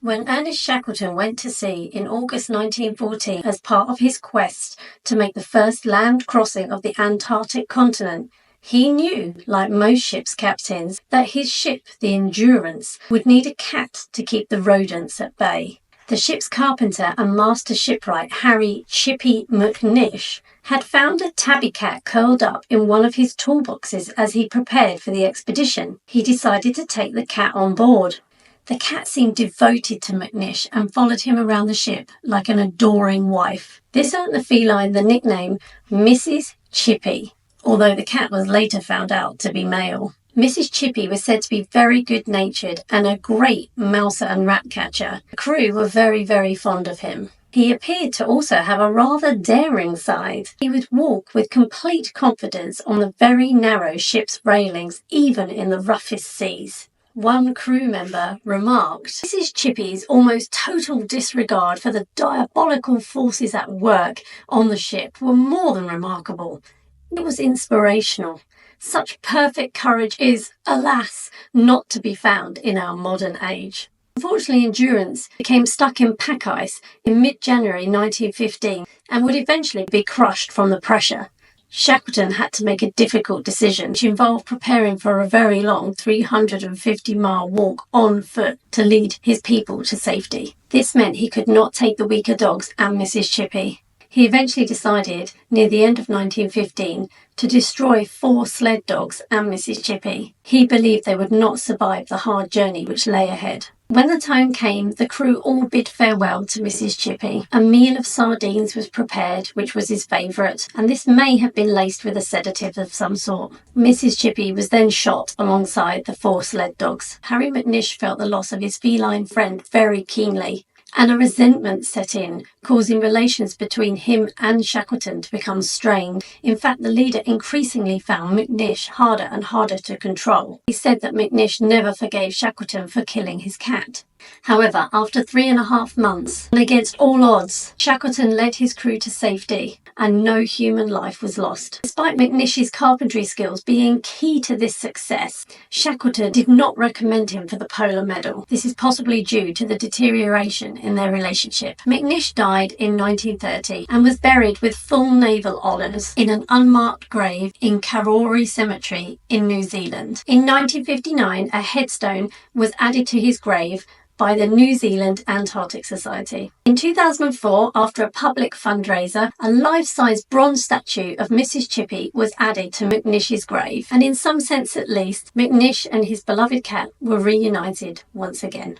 When Ernest Shackleton went to sea in August 1914 as part of his quest to make the first land crossing of the Antarctic continent, he knew, like most ship's captains, that his ship, the Endurance, would need a cat to keep the rodents at bay. The ship's carpenter and master shipwright Harry Chippy McNish had found a tabby cat curled up in one of his toolboxes as he prepared for the expedition. He decided to take the cat on board. The cat seemed devoted to McNish and followed him around the ship like an adoring wife. This earned the feline the nickname Mrs. Chippy, although the cat was later found out to be male. Mrs. Chippy was said to be very good-natured and a great mouser and rat catcher. The crew were very, very fond of him. He appeared to also have a rather daring side. He would walk with complete confidence on the very narrow ship's railings, even in the roughest seas. One crew member remarked, "Mrs. Chippy's almost total disregard for the diabolical forces at work on the ship were more than remarkable. It was inspirational. Such perfect courage is, alas, not to be found in our modern age." Unfortunately, Endurance became stuck in pack ice in mid-January 1915 and would eventually be crushed from the pressure. Shackleton had to make a difficult decision, which involved preparing for a very long 350-mile walk on foot to lead his people to safety. This meant he could not take the weaker dogs and Mrs. Chippy. He eventually decided, near the end of 1915, to destroy 4 sled dogs and Mrs. Chippy. He believed they would not survive the hard journey which lay ahead. When the time came, the crew all bid farewell to Mrs. Chippy. A meal of sardines was prepared, which was his favourite, and this may have been laced with a sedative of some sort. Mrs. Chippy was then shot alongside the 4 sled dogs. Harry McNish felt the loss of his feline friend very keenly, and a resentment set in, causing relations between him and Shackleton to become strained. In fact, the leader increasingly found McNish harder and harder to control. He said that McNish never forgave Shackleton for killing his cat. However, after 3.5 months, and against all odds, Shackleton led his crew to safety, and no human life was lost. Despite McNish's carpentry skills being key to this success, Shackleton did not recommend him for the Polar Medal. This is possibly due to the deterioration in their relationship. McNish died in 1930 and was buried with full naval honours in an unmarked grave in Karori Cemetery in New Zealand. In 1959, a headstone was added to his grave by the New Zealand Antarctic Society. In 2004, after a public fundraiser, a life-size bronze statue of Mrs. Chippy was added to McNish's grave, and in some sense at least, McNish and his beloved cat were reunited once again.